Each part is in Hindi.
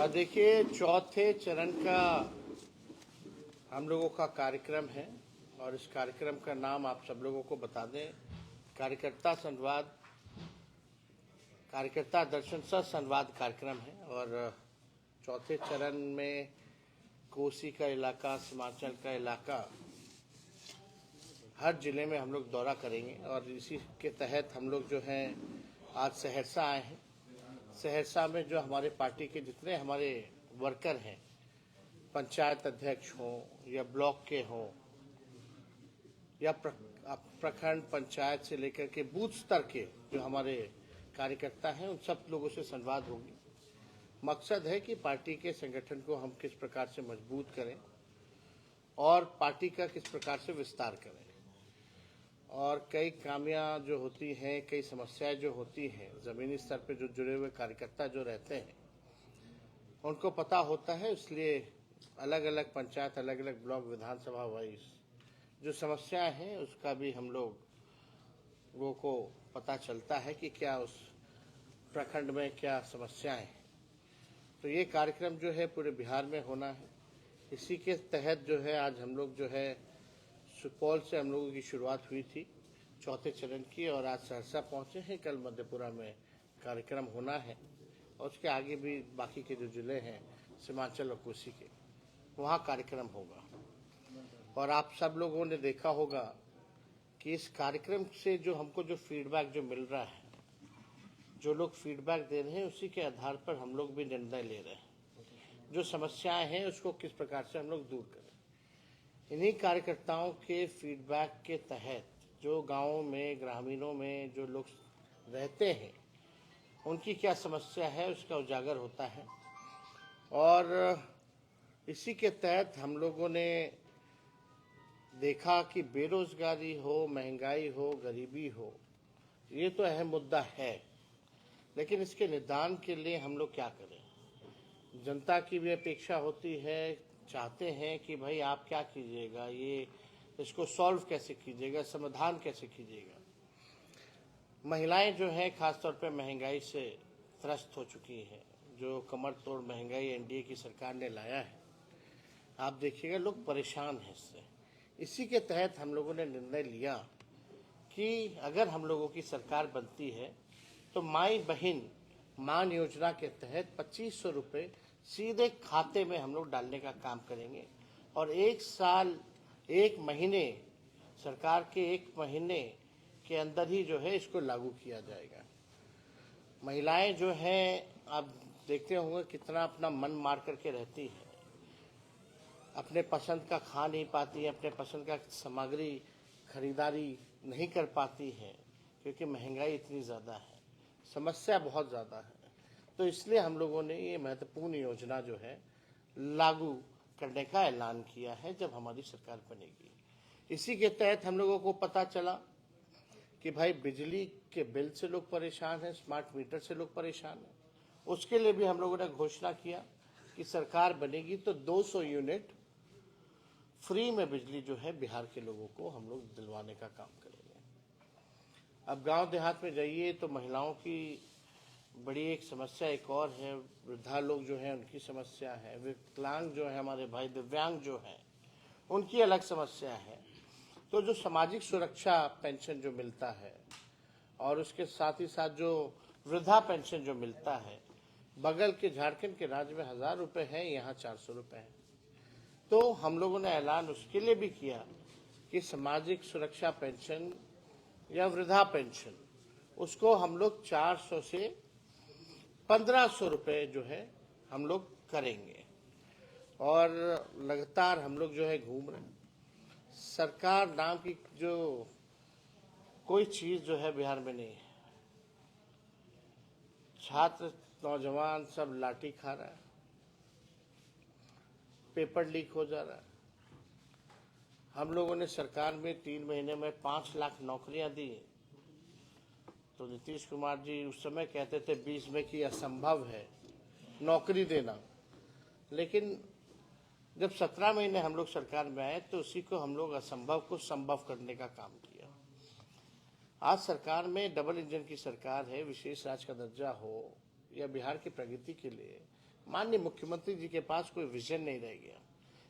देखिए, चौथे चरण का हम लोगों का कार्यक्रम है और इस कार्यक्रम का नाम आप सब लोगों को बता दें, कार्यकर्ता संवाद, कार्यकर्ता दर्शन सह संवाद कार्यक्रम है। और चौथे चरण में कोसी का इलाका, सीमांचल का इलाका, हर जिले में हम लोग दौरा करेंगे और इसी के तहत हम लोग जो हैं आज सहरसा आए हैं। सहरसा में जो हमारे पार्टी के जितने हमारे वर्कर हैं, पंचायत अध्यक्ष हों या ब्लॉक के हों या प्रखंड पंचायत से लेकर के बूथ स्तर के जो हमारे कार्यकर्ता हैं, उन सब लोगों से संवाद होगी। मकसद है कि पार्टी के संगठन को हम किस प्रकार से मजबूत करें और पार्टी का किस प्रकार से विस्तार करें। और कई खामियां जो होती हैं, कई समस्याएं जो होती हैं, ज़मीनी स्तर पे जो जुड़े हुए कार्यकर्ता जो रहते हैं उनको पता होता है। इसलिए अलग अलग पंचायत, अलग अलग ब्लॉक, विधानसभा वाइज जो समस्याएं हैं उसका भी हम लोगों को पता चलता है कि क्या उस प्रखंड में क्या समस्याएं हैं। तो ये कार्यक्रम जो है पूरे बिहार में होना है। इसी के तहत जो है आज हम लोग जो है सुपौल से हम लोगों की शुरुआत हुई थी चौथे चरण की, और आज सहरसा पहुंचे हैं। कल मधेपुरा में कार्यक्रम होना है और उसके आगे भी बाकी के जो जिले हैं सीमांचल और कोसी के, वहाँ कार्यक्रम होगा। और आप सब लोगों ने देखा होगा कि इस कार्यक्रम से जो हमको जो फीडबैक जो मिल रहा है, जो लोग फीडबैक दे रहे हैं, उसी के आधार पर हम लोग भी निर्णय ले रहे हैं। जो समस्याएं हैं उसको किस प्रकार से हम लोग दूर करें। इन्हीं कार्यकर्ताओं के फीडबैक के तहत जो गाँवों में, ग्रामीणों में जो लोग रहते हैं, उनकी क्या समस्या है उसका उजागर होता है। और इसी के तहत हम लोगों ने देखा कि बेरोजगारी हो, महंगाई हो, गरीबी हो, ये तो अहम मुद्दा है, लेकिन इसके निदान के लिए हम लोग क्या करें। जनता की भी अपेक्षा होती है, चाहते हैं कि भाई आप क्या कीजिएगा, ये इसको सॉल्व कैसे कीजिएगा, समाधान कैसे कीजिएगा। महिलाएं जो हैं खासतौर पे महंगाई से त्रस्त हो चुकी हैं। जो कमर तोड़ महंगाई एनडीए की सरकार ने लाया है, आप देखिएगा लोग परेशान हैं इससे। इसी के तहत हम लोगों ने निर्णय लिया कि अगर हम लोगों की सरकार बनती है तो माई बहन मान योजना के तहत 2500 रुपये सीधे खाते में हम लोग डालने का काम करेंगे। और एक साल, एक महीने, सरकार के एक महीने के अंदर ही जो है इसको लागू किया जाएगा। महिलाएं जो हैं, आप देखते होंगे कितना अपना मन मार करके रहती है, अपने पसंद का खा नहीं पाती है, अपने पसंद का सामग्री खरीदारी नहीं कर पाती है, क्योंकि महंगाई इतनी ज़्यादा है, समस्या बहुत ज़्यादा है। तो इसलिए हम लोगों ने ये महत्वपूर्ण योजना जो है लागू करने का ऐलान किया है जब हमारी सरकार बनेगी। इसी के तहत हम लोगों को पता चला कि भाई बिजली के बिल से लोग परेशान हैं, स्मार्ट मीटर से लोग परेशान हैं। उसके लिए भी हम लोगों ने घोषणा किया कि सरकार बनेगी तो 200 यूनिट फ्री में बिजली जो है बिहार के लोगों को हम लोग दिलवाने का काम करेंगे। अब गांव देहात में जाइए तो महिलाओं की बड़ी एक समस्या एक और है, वृद्धा लोग जो हैं उनकी समस्या है, विकलांग जो है हमारे भाई, दिव्यांग जो हैं उनकी अलग समस्या है। तो जो सामाजिक सुरक्षा पेंशन जो मिलता है और उसके साथ ही साथ जो वृद्धा पेंशन जो मिलता है, बगल के झारखंड के राज्य में 1000 रुपये है, यहाँ 400 रुपये है। तो हम लोगों ने ऐलान उसके लिए भी किया कि सामाजिक सुरक्षा पेंशन या वृद्धा पेंशन उसको हम लोग 400 से 1500 रुपये जो है हम लोग करेंगे। और लगातार हम लोग जो है घूम रहे हैं। सरकार नाम की जो कोई चीज जो है बिहार में नहीं है। छात्र, नौजवान सब लाठी खा रहा है, पेपर लीक हो जा रहा है। हम लोगों ने सरकार में 3 महीने में 5 लाख नौकरियां दी। तो नीतीश कुमार जी उस समय कहते थे 20 में कि असंभव है नौकरी देना, लेकिन जब 17 महीने हम लोग सरकार में आए तो उसी को हम लोग असंभव को संभव करने का काम किया। आज सरकार में डबल इंजन की सरकार है। विशेष राज्य का दर्जा हो या बिहार की प्रगति के लिए माननीय मुख्यमंत्री जी के पास कोई विजन नहीं रह गया।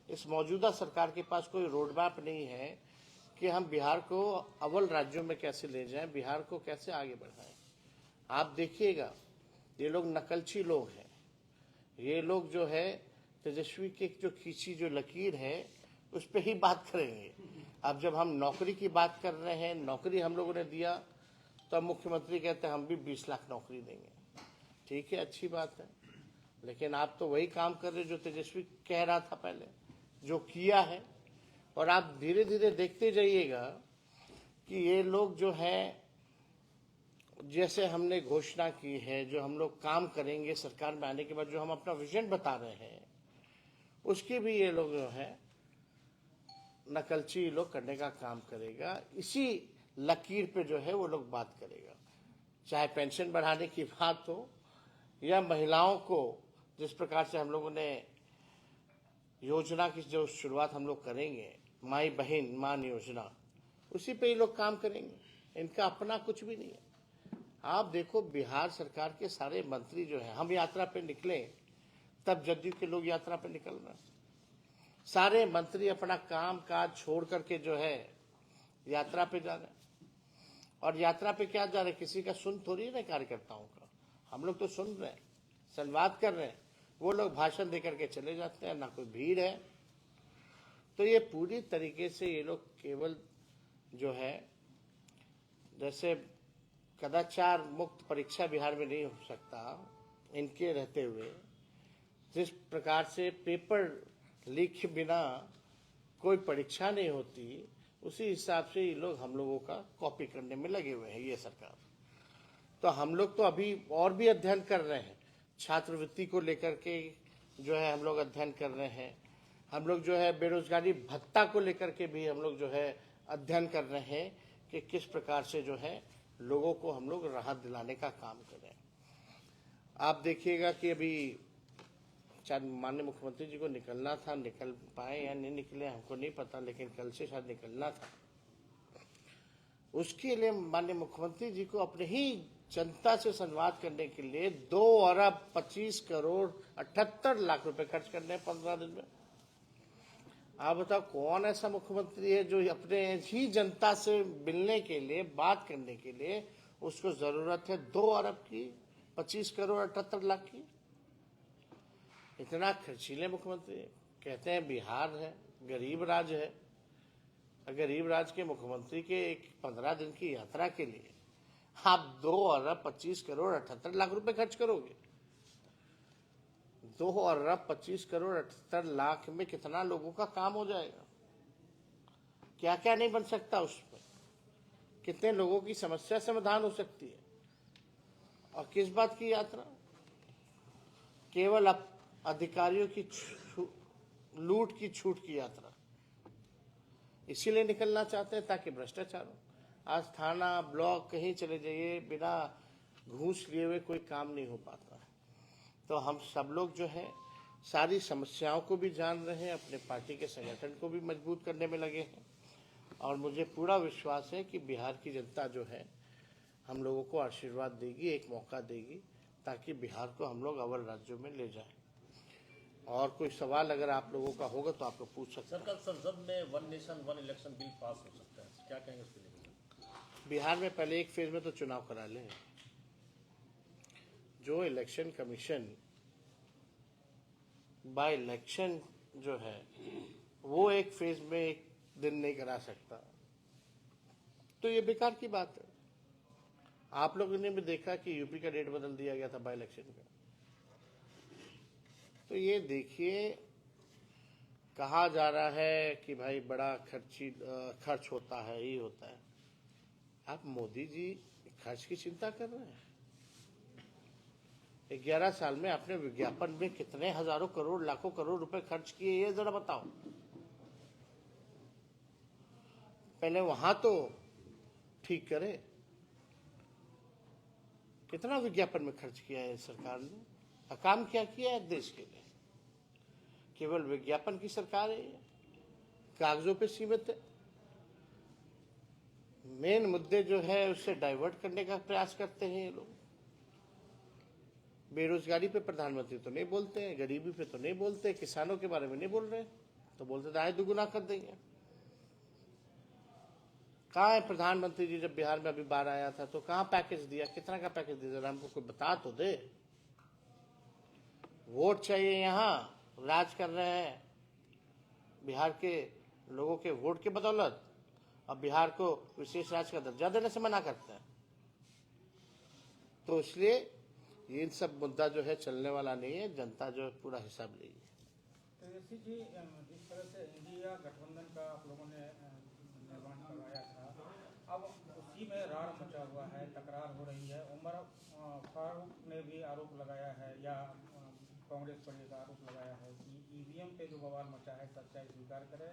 इस मौजूदा सरकार के पास कोई रोड मैप नहीं है कि हम बिहार को अव्वल राज्यों में कैसे ले जाएं, बिहार को कैसे आगे बढ़ाएं। आप देखिएगा, ये लोग नकलची लोग हैं। ये लोग जो है तेजस्वी की जो खींची जो लकीर है उस पर ही बात करेंगे। अब जब हम नौकरी की बात कर रहे हैं, नौकरी हम लोगों ने दिया, तो अब मुख्यमंत्री कहते हैं हम भी 20 लाख नौकरी देंगे। ठीक है, अच्छी बात है, लेकिन आप तो वही काम कर रहे जो तेजस्वी कह रहा था पहले, जो किया है। और आप धीरे धीरे देखते जाइएगा कि ये लोग जो है, जैसे हमने घोषणा की है, जो हम लोग काम करेंगे सरकार में आने के बाद, जो हम अपना विजन बता रहे हैं, उसके भी ये लोग जो है नकलची लोग करने का काम करेगा। इसी लकीर पे जो है वो लोग बात करेगा, चाहे पेंशन बढ़ाने की बात हो या महिलाओं को जिस प्रकार से हम लोगों ने योजना की जो शुरुआत हम लोग करेंगे, माई बहन मान योजना, उसी पे ये लोग काम करेंगे। इनका अपना कुछ भी नहीं है। आप देखो, बिहार सरकार के सारे मंत्री जो है, हम यात्रा पे निकले तब जदयू के लोग यात्रा पे निकल रहे, सारे मंत्री अपना काम काज छोड़ करके जो है यात्रा पे जा रहे। और यात्रा पे क्या जा रहे, किसी का सुन थोड़ी है कार्यकर्ताओं का, हम लोग तो सुन रहे हैं, संवाद कर रहे हैं। वो लोग भाषण देकर के चले जाते हैं, ना कोई भीड़ है। तो ये पूरी तरीके से ये लोग केवल जो है, जैसे कदाचार मुक्त परीक्षा बिहार में नहीं हो सकता इनके रहते हुए, जिस प्रकार से पेपर लीक के बिना कोई परीक्षा नहीं होती, उसी हिसाब से ये लोग हम लोगों का कॉपी करने में लगे हुए हैं ये सरकार। तो हम लोग तो अभी और भी अध्ययन कर रहे हैं, छात्रवृत्ति को लेकर के जो है हम लोग अध्ययन कर रहे हैं। हम लोग जो है बेरोजगारी भत्ता को लेकर के भी हम लोग जो है अध्ययन कर रहे हैं कि किस प्रकार से जो है लोगों को हम लोग राहत दिलाने का काम करें। आप देखिएगा कि अभी शायद माननीय मुख्यमंत्री जी को निकलना था, निकल पाए या नहीं निकले हमको नहीं पता, लेकिन कल से शायद निकलना था। उसके लिए माननीय मुख्यमंत्री जी को अपने ही जनता से संवाद करने के लिए 2 अरब 25 करोड़ 78 लाख रुपए खर्च करने हैं 15 दिन में। आप बताओ, कौन ऐसा मुख्यमंत्री है जो अपने ही जनता से मिलने के लिए, बात करने के लिए उसको जरूरत है 2 अरब की 25 करोड़ 78 लाख की। इतना खर्चीले मुख्यमंत्री कहते हैं बिहार है गरीब राज्य है। गरीब राज्य के मुख्यमंत्री के एक 15 दिन की यात्रा के लिए आप 2 अरब 25 करोड़ 78 लाख रुपए खर्च करोगे। 2 अरब 25 करोड़ 78 लाख में कितना लोगों का काम हो जाएगा, क्या क्या नहीं बन सकता उसमें, कितने लोगों की समस्या समाधान हो सकती है। और किस बात की यात्रा, केवल अधिकारियों की लूट की छूट की यात्रा, इसीलिए निकलना चाहते हैं ताकि भ्रष्टाचार हो। आज थाना ब्लॉक कहीं चले जाइए, बिना घूस लिए हुए कोई काम नहीं हो पाता। तो हम सब लोग जो है सारी समस्याओं को भी जान रहे हैं, अपने पार्टी के संगठन को भी मजबूत करने में लगे हैं। और मुझे पूरा विश्वास है कि बिहार की जनता जो है हम लोगों को आशीर्वाद देगी, एक मौका देगी, ताकि बिहार को हम लोग अव्वल राज्यों में ले जाएं। और कोई सवाल अगर आप लोगों का होगा तो आप लोग पूछ सकते हैं। सर, कल संसद में 1 नेशन 1 इलेक्शन बिल पास हो सकता है, क्या कहेंगे उसके लिए? बिहार में पहले एक फेज में तो चुनाव करा लें। जो इलेक्शन कमीशन बाय इलेक्शन जो है वो एक फेज में एक दिन नहीं करा सकता, तो ये बेकार की बात है। आप लोगों ने भी देखा कि यूपी का डेट बदल दिया गया था बाय इलेक्शन का। तो ये देखिए, कहा जा रहा है कि भाई बड़ा खर्च होता है, ये होता है। आप मोदी जी खर्च की चिंता कर रहे हैं? 11 साल में आपने विज्ञापन में कितने हजारों करोड़ लाखों करोड़ रुपए खर्च किए, ये जरा बताओ। पहले वहां तो ठीक करे, कितना विज्ञापन में खर्च किया है सरकार ने, काम क्या किया है देश के लिए? केवल विज्ञापन की सरकार है, कागजों पे सीमित है। मेन मुद्दे जो है उससे डाइवर्ट करने का प्रयास करते हैं ये लोग। बेरोजगारी पे प्रधानमंत्री तो नहीं बोलते हैं, गरीबी पे तो नहीं बोलते, किसानों के बारे में नहीं बोल रहे, तो बोलते आय दुगुना कर देंगे। कहाँ है प्रधानमंत्री जी? जब बिहार में अभी बाढ़ आया था तो कहाँ पैकेज दिया? कितना का पैकेज दिया? जरा हमको कोई बता तो दे। वोट चाहिए, यहाँ राज कर रहे हैं बिहार के लोगों के वोट के बदौलत, अब बिहार को विशेष राज्य का दर्जा देने से मना करते हैं। तो इसलिए ये इन सब मुद्दा जो है चलने वाला नहीं है, जनता जो है पूरा हिसाब लेगी। तेजस्वी जी, जिस तरह से इंडिया गठबंधन का आप लोगों ने निर्माण करवाया था, अब उसी में रार मचा हुआ है, तकरार हो रही है। उमर फारूक ने भी आरोप लगाया है, या कांग्रेस पर एक आरोप लगाया है कि ईवीएम पे जो बवाल मचा है सच्चाई स्वीकार करें।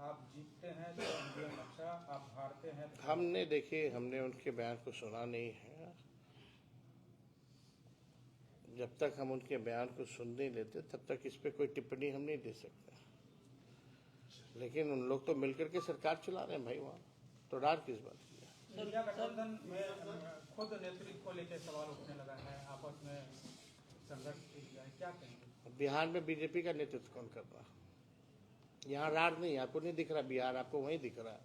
आप जीतते हैं तो ईवीएम अच्छा, आप हारते हैं तो हमने देखिए, हमने उनके बयान को सुना नहीं है। जब तक हम उनके बयान को सुन नहीं लेते तब तक इस पे कोई टिप्पणी हम नहीं दे सकते। लेकिन उन लोग तो मिलकर के सरकार चला रहे हैं भाई, वहाँ तो डर किस बात की है? इंडिया गठबंधन में खुद नेतृत्व को लेकर सवाल उठने लगा है, आपस में संघर्ष किया है, क्या कहेंगे? बिहार में बीजेपी का नेतृत्व कौन कर रहा है? यहाँ रार नहीं, आपको नहीं दिख रहा, बिहार आपको वहीं दिख रहा है।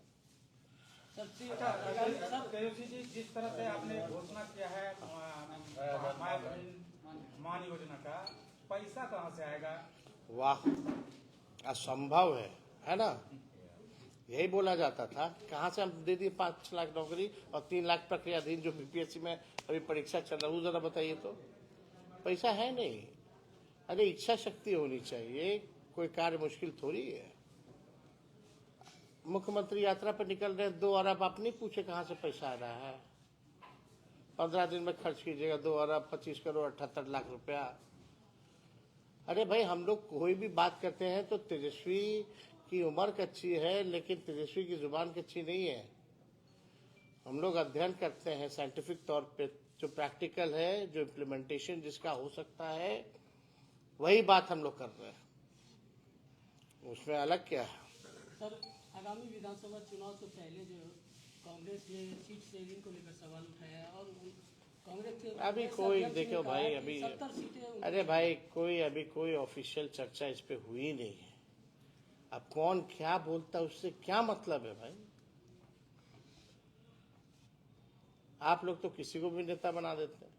तेजस्वी जी, जिस तरह से आपने घोषणा किया है मान योजना का, पैसा कहाँ से आएगा? वाह, असंभव है ना? यही बोला जाता था, कहाँ से हम दे दिए 5 लाख नौकरी और 3 लाख प्रक्रियाधीन जो बीपीएससी में अभी परीक्षा चल रहा है, जरा बताइए तो। पैसा है नहीं। अरे इच्छा शक्ति होनी चाहिए, कोई कार्य मुश्किल थोड़ी है। मुख्यमंत्री यात्रा पर निकल रहे हैं, 2 अरब, आप नहीं पूछे कहाँ से पैसा आ रहा है? 15 दिन में खर्च कीजिएगा 2 अरब 25 करोड़ 78 लाख रुपया। अरे भाई, हम लोग कोई भी बात करते हैं तो तेजस्वी की उम्र कच्ची है, लेकिन तेजस्वी की जुबान कच्ची नहीं है। हम लोग अध्ययन करते हैं साइंटिफिक तौर पे, जो प्रैक्टिकल है, जो इम्प्लीमेंटेशन जिसका हो सकता है, वही बात हम लोग कर रहे हैं, उसमें अलग क्या है? सर, आगामी विधानसभा चुनाव से पहले जो कांग्रेस ने सीट शेयरिंग को लेकर सवाल उठाया है, और कांग्रेस के अभी कोई देखो भाई, अभी 70 सीटें, अरे भाई अभी कोई ऑफिशियल चर्चा इस पे हुई नहीं है। अब कौन क्या बोलता है उससे क्या मतलब है भाई? आप लोग तो किसी को भी नेता बना देते हैं,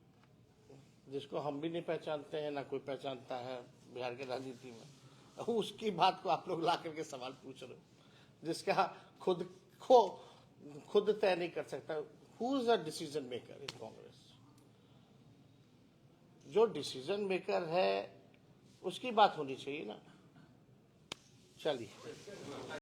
जिसको हम भी नहीं पहचानते हैं, ना कोई पहचानता है बिहार के राजनीति में। उसकी बात को आप लोग ला करके सवाल पूछ रहे हो, जिसका खुद तय नहीं कर सकता। Who is the decision maker in Congress? जो डिसीजन मेकर है उसकी बात होनी चाहिए ना। चलिए।